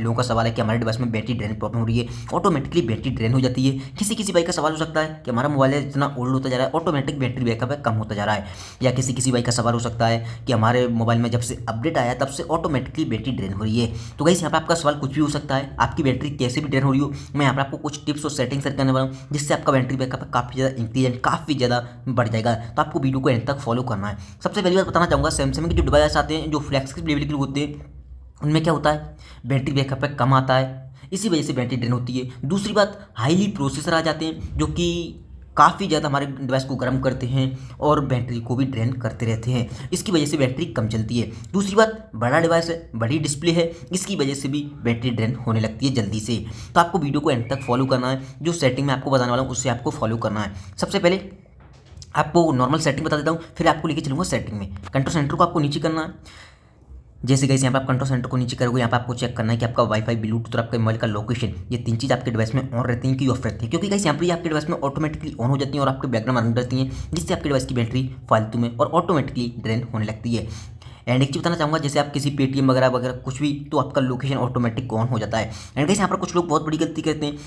काफ़ी लोगों का सवाल है कि हमारे डिवाइस में बैटरी ड्रेन प्रॉब्लम हो रही है, ऑटोमेटिकली बैटरी ड्रेन हो जाती है। किसी किसी भाई का सवाल हो सकता है कि हमारा मोबाइल है जितना ओल्ड होता जा रहा है ऑटोमेटिक बैटरी बैकअप है कम होता जा रहा है, या किसी किसी भाई का सवाल हो सकता है कि हमारे मोबाइल में जब से अपडेट आया तब से ऑटोमेटिकली बैटरी ड्रेन हो रही है। तो गाइस यहाँ पर आपका सवाल कुछ भी हो सकता है, आपकी बैटरी कैसे भी ड्रेन हो रही हो, मैं यहाँ पर आपको कुछ टिप्स और सेटिंग सेट करने वाला हूँ जिससे आपका बैटरी बैकअप काफ़ी ज़्यादा इंक्रीज एंड काफ़ी ज़्यादा बढ़ जाएगा। तो आपको वीडियो को एंड तक फॉलो करना है। सबसे पहली बात बताना चाहूँगा, सैमसंग के जो डिवाइस आते हैं जो फ्लैगशिप लेवल के होते हैं उनमें क्या होता है, बैटरी बैकअप कम आता है, इसी वजह से बैटरी ड्रेन होती है। दूसरी बात, हाईली प्रोसेसर आ जाते हैं जो कि काफ़ी ज़्यादा हमारे डिवाइस को गर्म करते हैं और बैटरी को भी ड्रेन करते रहते हैं, इसकी वजह से बैटरी कम चलती है। दूसरी बात, बड़ा डिवाइस है, बड़ी डिस्प्ले है, इसकी वजह से भी बैटरी ड्रेन होने लगती है जल्दी से। तो आपको वीडियो को एंड तक फॉलो करना है, जो सेटिंग मैं आपको बताने वाला हूँ उससे आपको फॉलो करना है। सबसे पहले आपको नॉर्मल सेटिंग बता देता हूँ, फिर आपको लेके चलूँगा सेटिंग में। कंट्रोल सेंटर को आपको नीचे करना है। जैसे गाइस यहाँ पे आप कंट्रोल सेंटर को नीचे करोगे, यहाँ पे आपको चेक करना है कि आपका वाईफाई, ब्लूटूथ और आपका मोबाइल का लोकेशन, ये तीन चीज़ आपके डिवाइस में ऑन रहती हैं कि ऑफ रहती है, क्योंकि गाइस यहाँ पर आपके डिवाइस में ऑटोमेटिकली ऑन हो जाती हैं और आपके बैकग्राउंड रन रहती हैं, जिससे आपके डिवाइस की बैटरी फालतू में और ऑटोमेटिकली ड्रेन होने लगती है। एंड एक चीज़ बताना चाहूँगा, जैसे आप किसी पेटीएम वगैरह वगैरह कुछ भी, तो आपका लोकेशन ऑटोमेटिक ऑन हो जाता है। एंड गाइस यहाँ पर कुछ लोग बहुत बड़ी गलती करते हैं,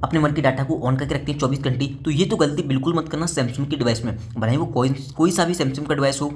अपने मन के डाटा को ऑन करके रखते हैं 24 घंटे। तो ये तो गलती बिल्कुल मत करना सैमसंग के डिवाइस में, भले वो कोई सा भी सैमसंग का डिवाइस हो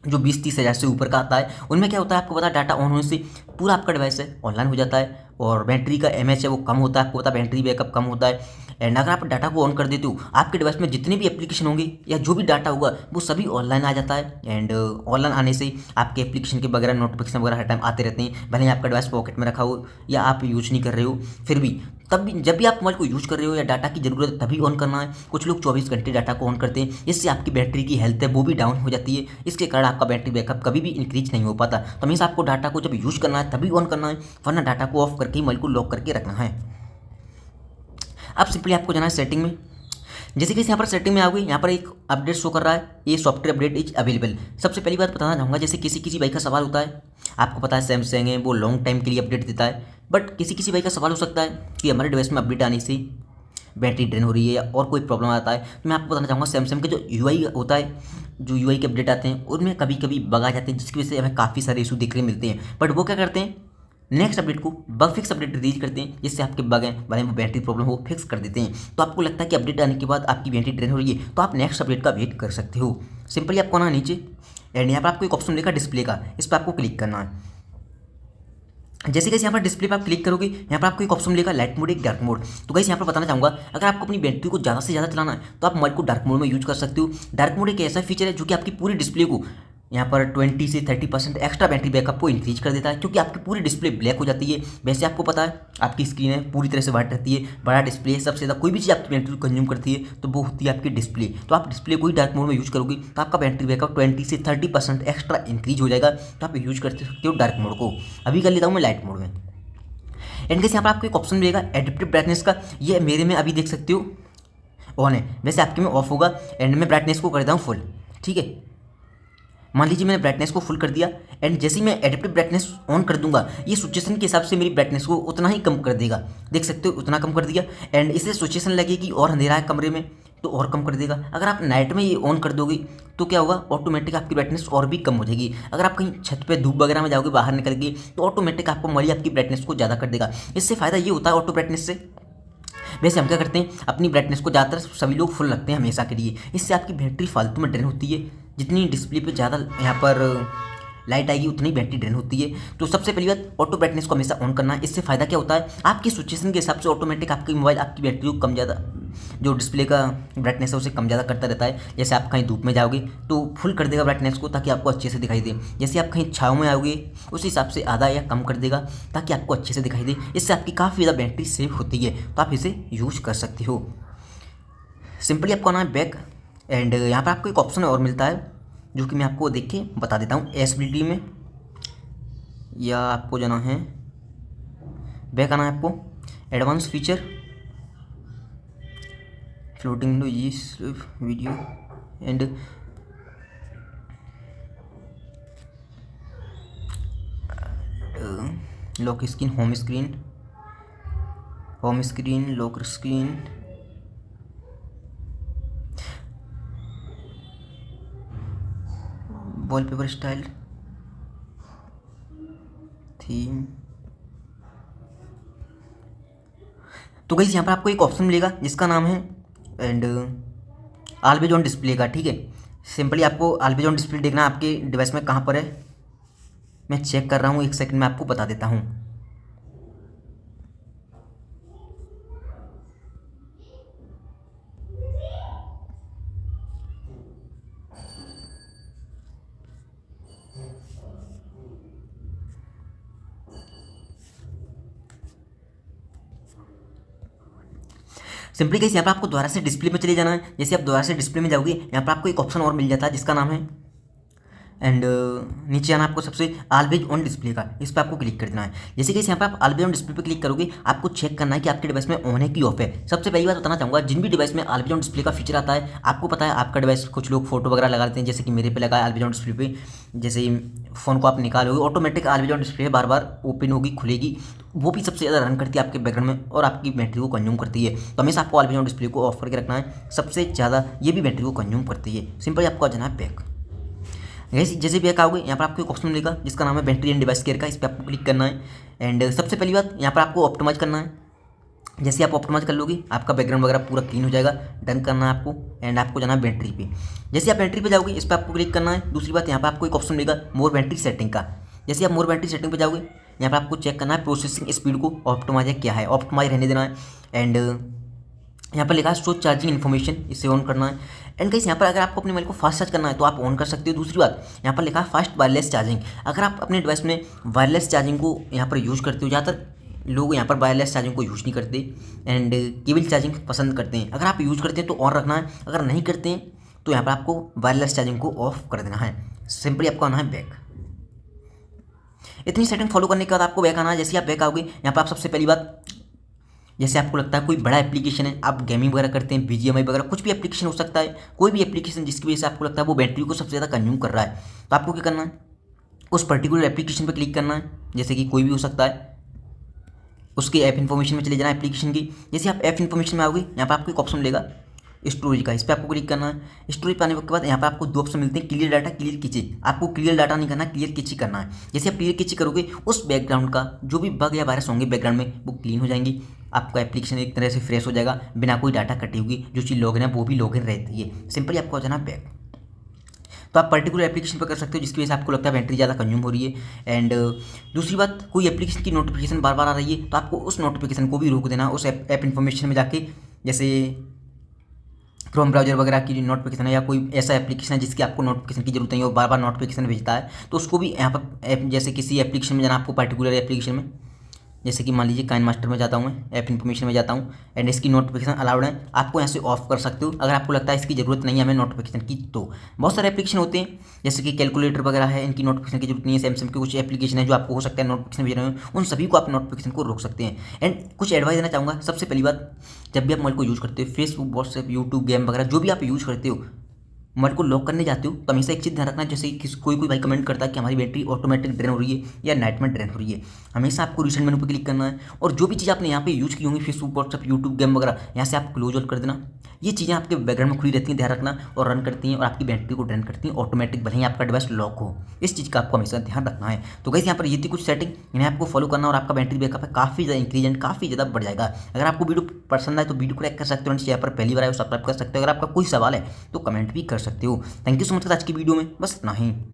जो 20-30 हज़ार से ऊपर का आता है। उनमें क्या होता है, आपको पता है डाटा ऑन होने से पूरा आपका डिवाइस है ऑनलाइन हो जाता है और बैटरी का एमएच है वो कम होता है, आपको पता है बैटरी बैकअप कम होता है। एंड अगर आप डाटा को ऑन कर देते हो, आपके डिवाइस में जितने भी एप्लीकेशन होंगे या जो भी डाटा होगा वो सभी ऑनलाइन आ जाता है। एंड ऑनलाइन आने से आपके एप्लीकेशन के वगैरह नोटिफिकेशन वगैरह हर टाइम आते रहते हैं, भले ही आपका डिवाइस पॉकेट में रखा हो या आप यूज नहीं कर रहे हो, फिर भी तब भी जब भी आप मोबाइल को यूज कर रहे हो या डाटा की जरूरत है तभी ऑन करना है। कुछ लोग 24 घंटे डाटा को ऑन करते हैं, इससे आपकी बैटरी की हेल्थ है वो भी डाउन हो जाती है, इसके कारण आपका बैटरी बैकअप कभी भी इंक्रीज नहीं हो पाता। तो हमेशा आपको डाटा को जब यूज करना है तभी ऑन करना है, वरना डाटा को ऑफ करके ही मोबाइल को लॉक करके रखना है। अब सिंपली आपको जाना है सेटिंग में। जैसे कि यहाँ पर सेटिंग में आओगे, यहाँ पर एक अपडेट शो कर रहा है, ये सॉफ्टवेयर अपडेट इज अवेलेबल। सबसे पहली बात बताना चाहूँगा, जैसे किसी किसी भाई का सवाल होता है, आपको पता है सैमसंग है वो लॉन्ग टाइम के लिए अपडेट देता है, बट किसी किसी भाई का सवाल हो सकता है कि हमारे डिवाइस में अपडेट आने से बैटरी ड्रेन हो रही है या और कोई प्रॉब्लम आता है। तो मैं आपको बताना चाहूँगा, सैमसंग के जो यूआई होता है, जो यूआई के अपडेट आते हैं उनमें कभी कभी बग आ जाते हैं, जिसकी वजह से हमें काफ़ी सारे इशू देखने मिलते हैं। बट वो क्या करते हैं, नेक्स्ट अपडेट को बग फिक्स अपडेट रिलीज करते हैं, जिससे आपके बग हैं भले में बैटरी प्रॉब्लम हो फिक्स कर देते हैं। तो आपको लगता है कि अपडेट आने के बाद आपकी बैटरी ड्रेन हो रही है, तो आप नेक्स्ट अपडेट का वेट कर सकते हो। सिंपली आपको आना नीचे एंड यहाँ पर आपको एक ऑप्शन मिलेगा डिस्प्ले का, इस पर आपको क्लिक करना है। जैसे कि यहाँ पर डिस्प्ले पर आप क्लिक करोगे, यहाँ पर आपको एक ऑप्शन मिलेगा लाइट मोड, एक डार्क मोड। तो गाइस यहाँ पर बताना चाहूँगा, अगर आपको अपनी बैटरी को ज़्यादा से ज़्यादा चलाना है तो आप मोबाइल को डार्क मोड में यूज कर सकते हो। डार्क मोड एक ऐसा फीचर है जो कि आपकी पूरी डिस्प्ले को यहाँ पर 20 से 30% एक्स्ट्रा बैटरी बैकअप को इंक्रीज कर देता है, क्योंकि आपकी पूरी डिस्प्ले ब्लैक हो जाती है। वैसे आपको पता है आपकी स्क्रीन है पूरी तरह से वाइट रहती है, बड़ा डिस्प्ले है, सबसे ज़्यादा कोई भी चीज़ आपकी बैटरी को कंज्यूम करती है तो वो होती है आपकी डिस्प्ले। तो आप डिस्प्ले को ही डार्क मोड में यूज करोगे तो आपका बैटरी बैकअप 20 से 30% एक्स्ट्रा इंक्रीज हो जाएगा। तो आप यूज कर सकते हो डार्क मोड को। अभी कर लेता हूँ मैं लाइट मोड में। एंड गाइस यहाँ पर आपको एक ऑप्शन मिलेगा एडिप्टिव ब्राइटनेस का, ये मेरे में अभी देख सकते हो ऑन है, वैसे आपके में ऑफ होगा। एंड मैं ब्राइटनेस को कर देता हूँ फुल, ठीक है। मान लीजिए मैंने ब्राइटनेस को फुल कर दिया एंड जैसे ही मैं एडिप्टिव ब्राइटनेस ऑन कर दूंगा, ये सिचुएशन के हिसाब से मेरी ब्राइटनेस को उतना ही कम कर देगा। देख सकते हो उतना कम कर दिया। एंड इससे सिचुएशन लगेगी और अंधेरा है कमरे में तो और कम कर देगा। अगर आप नाइट में ये ऑन कर दोगे तो क्या होगा, ऑटोमेटिक आपकी ब्राइटनेस और भी कम हो जाएगी। अगर आप कहीं छत पे धूप वगैरह में जाओगे बाहर निकल के तो ऑटोमेटिक आपको मोबाइल आपकी ब्राइटनेस को ज़्यादा कर देगा। इससे फ़ायदा ये होता है ऑटो ब्राइटनेस से। वैसे हम क्या करते हैं, अपनी ब्राइटनेस को ज़्यादातर सभी लोग फुल रखते हैं हमेशा के लिए, इससे आपकी बैटरी फालतू में ड्रेन होती है। जितनी डिस्प्ले पे ज़्यादा यहाँ पर लाइट आएगी उतनी बैटरी ड्रेन होती है। तो सबसे पहली बात, ऑटो ब्राइटनेस को हमेशा ऑन करना है। इससे फ़ायदा क्या होता है, आपकी सिचुएशन के हिसाब से ऑटोमेटिक आपकी मोबाइल आपकी बैटरी को कम ज़्यादा, जो डिस्प्ले का ब्राइटनेस है उसे कम ज़्यादा करता रहता है। जैसे आप कहीं धूप में जाओगे तो फुल कर देगा ब्राइटनेस को ताकि आपको अच्छे से दिखाई दे। जैसे आप कहीं छाँव में आओगे उस हिसाब से आधा या कम कर देगा ताकि आपको अच्छे से दिखाई दे। इससे आपकी काफ़ी ज़्यादा बैटरी सेव होती है, तो आप इसे यूज़ कर सकते हो। सिंपली आपको आना है बैक एंड यहाँ पर आपको एक ऑप्शन और मिलता है जो कि मैं आपको देख के बता देता हूँ। एसबिलिटी में या आपको जाना है बैक, आना है आपको advance feature, floating video and lock screen, home screen, lock screen, wallpaper style, theme, तो गाइस यहाँ पर आपको एक ऑप्शन मिलेगा जिसका नाम है एंड ऑलवेज ऑन डिस्प्ले का। ठीक है, सिंपली आपको ऑलवेज ऑन डिस्प्ले देखना है आपके डिवाइस में कहाँ पर है। मैं चेक कर रहा हूँ, एक सेकंड में आपको बता देता हूँ। सिंपली गाइस यहाँ पर आपको दोबारा से डिस्प्ले में चले जाना है। जैसे आप दोबारा से डिस्प्ले में जाओगे, यहाँ पर आपको एक ऑप्शन और मिल जाता है जिसका नाम है एंड नीचे आना आपको सबसे ऑलवेज ऑन डिस्प्ले का, इस पर आपको क्लिक कर देना है। जैसे कि यहाँ पर आप ऑलवेज ऑन डिस्प्ले पे क्लिक करोगे, आपको चेक करना है कि आपके डिवाइस में ऑन है कि ऑफ है। सबसे पहली बात बताना चाहूँगा, जिन भी डिवाइस में ऑलवेज ऑन डिस्प्ले का फीचर आता है, आपको पता है आपका डिवाइस, कुछ लोग फोटो वगैरह लगा देते हैं, जैसे कि मेरे पे लगा है ऑलवेज ऑन डिस्प्ले पे। जैसे फ़ोन को आप निकालोगे, automatic always on display bar bar open होगी, खुलेगी, वो भी सबसे ज़्यादा रन करती है आपके बैकग्राउंड में और आपकी बैटरी को कंज्यूम करती है। तो हमेशा आपको ऑलवेज ऑन डिस्प्ले को ऑफ करके रखना है, सबसे ज़्यादा ये भी बैटरी को कंज्यूम करती है। सिंपली आपको आ जाना है बैक। जैसे बैक आओगे, यहाँ पर आपको एक ऑप्शन मिलेगा जिसका नाम है बैटरी एंड डिवाइस केयर का, इस पर आपको क्लिक करना है। एंड सबसे पहली बात यहाँ पर आपको ऑप्टिमाइज करना है। जैसे आप ऑप्टिमाइज कर लोगे, आपका बैकग्राउंड वगैरह पूरा क्लीन हो जाएगा। डन करना है आपको एंड आपको जाना है बैटरी पे। जैसे आप बैटरी पे जाओगे, इस पर आपको क्लिक करना है। दूसरी बात, यहाँ पर आपको एक ऑप्शन मिलेगा मोर बैटरी सेटिंग का। जैसे आप मोर बैटरी सेटिंग पे जाओगे, यहाँ पर आपको चेक करना है प्रोसेसिंग स्पीड को ऑप्टिमाइज क्या है, ऑप्टिमाइज रहने देना है। एंड यहाँ पर लिखा है शो चार्जिंग इन्फॉर्मेशन, इसे ऑन करना है। एंड गाइस यहाँ पर अगर आपको अपने मोबाइल को फास्ट चार्ज करना है तो आप ऑन कर सकते हो। दूसरी बात, यहाँ पर लिखा है फास्ट वायरलेस चार्जिंग। अगर आप अपने डिवाइस में वायरलेस चार्जिंग को यहाँ पर यूज़ करते हो, ज़्यादातर लोग यहाँ पर वायरलेस चार्जिंग को यूज़ नहीं करते एंड केबल चार्जिंग पसंद करते हैं। अगर आप यूज़ करते हैं तो ऑन रखना है, अगर नहीं करते हैं तो यहाँ पर आपको वायरलेस चार्जिंग को ऑफ कर देना है। सिंपली आपको आना है बैक। इतनी सेटिंग फॉलो करने के बाद आपको बैक आना है। जैसे आप बैक आओगे, यहाँ पर आप सबसे पहली बात, जैसे आपको लगता है कोई बड़ा एप्लीकेशन है, आप गेमिंग वगैरह करते हैं, BGMI वगैरह कुछ भी एप्लीकेशन हो सकता है, कोई भी एप्लीकेशन जिसकी वजह से आपको लगता है वो बैटरी को सबसे ज़्यादा कंज्यूम कर रहा है, तो आपको क्या करना है, उस पर्टिकुलर एप्लीकेशन पर क्लिक करना है। जैसे कि कोई भी हो सकता है, उसके ऐप इन्फॉर्मेशन में चले जाना एप्लीकेशन की। जैसे आप ऐप इन्फॉर्मेशन में आओगे, यहाँ पर आपको एक ऑप्शन मिलेगा स्टोरेज का, इस पर आपको क्लिक करना है। स्टोरेज पाने के बाद यहाँ पर आपको दो ऑप्शन मिलते हैं, क्लियर डाटा, क्लियर कैचे। आपको क्लियर डाटा नहीं करना, क्लियर कैचे करना है। जैसे आप क्लियर कैचे करोगे, उस बैकग्राउंड का जो भी बग या वायरस होंगे बैकग्राउंड में वो क्लीन हो जाएंगी। आपका एप्लीकेशन एक तरह से फ्रेश हो जाएगा, बिना कोई डाटा कटी होगी। जो चीज़ लॉगिन है वो भी लॉगिन रहती है। सिंपली आपको हो जाना बैक। तो आप पर्टिकुलर एप्लीकेशन पर कर सकते हो जिसकी वजह से आपको लगता है बैटरी ज़्यादा कंज्यूम हो रही है। एंड दूसरी बात, कोई एप्लीकेशन की नोटिफिकेशन बार बार आ रही है तो आपको उस नोटिफिकेशन को भी रोक देना, उस ऐप इन्फॉर्मेशन में जाके। जैसे क्रोम ब्राउजर वगैरह की नोटिफिकेशन है या कोई ऐसा एप्लीकेशन है जिसकी आपको नोटिफिकेशन की जरूरत नहीं है, वो बार बार नोटिफिकेशन भेजता है, तो उसको भी यहाँ पर जैसे किसी एप्लीकेशन में जाना, आपको पर्टिकुलर एप्लीकेशन में, जैसे कि मान लीजिए काइन मास्टर में जाता हूँ मैं, ऐप इन्फॉर्मेशन में जाता हूँ एंड इसकी नोटिफिकेशन अलाउड है, आपको यहाँ से ऑफ कर सकते हो अगर आपको लगता है इसकी ज़रूरत नहीं है हमें नोटिफिकेशन की। तो बहुत सारे एप्लीकेशन होते हैं जैसे कि कैलकुलेटर वगैरह है, इनकी नोटिफिकेशन की जरूरत नहीं है। सैमसंग के कुछ एप्लीकेशन है जो आपको हो सकता है नोटिफिकेशन भेज रहे हो, उन सभी को आप नोटिफिकेशन को रोक सकते हैं। एंड कुछ एडवाइस देना चाहूँगा। सबसे पहली बात, जब भी आप मोबाइल को यूज़ करते हो, फेसबुक, व्हाट्सएप, यूट्यूब, गेम वगैरह जो भी आप यूज़ करते हो, मोबाइल को लॉक करने जाते हो तो हमेशा एक चीज़ ध्यान रखना, जैसे कोई भाई कमेंट करता है कि हमारी बैटरी ऑटोमेटिक ड्रेन हो रही है या नाइट में ड्रेन हो रही है, हमेशा आपको रिसेंट मेनू पर क्लिक करना है और जो भी चीज़ आपने यहाँ पे यूज़ की होंगी, फेसबुक, व्हाट्सएप, यूट्यूब, गेम वगैरह, यहाँ से आप क्लोज आउट कर देना। ये चीज़ें आपके बैकग्राउंड में खुली रहती हैं, ध्यान रखना, और रन करती हैं और आपकी बैटरी को ड्रेन करती हैं ऑटोमेटिक, भले ही आपका डिवाइस लॉक हो। इस चीज़ का आपको हमेशा ध्यान रखना है। तो गाइस यहाँ पर ये थी कुछ सेटिंग, इन्हें आपको फॉलो करना और आपका बैटरी बैकअप है काफ़ी ज़्यादा इंक्रीज एंड काफ़ी ज़्यादा बढ़ जाएगा। अगर आपको वीडियो पसंद आए तो वीडियो को लाइक कर सकते हो, यहाँ पर पहली बार आए सब्सक्राइब कर सकते हो। अगर आपका कोई सवाल है तो कमेंट भी कर सकते हो। थैंक यू सो मच आज की वीडियो में बस इतना ही।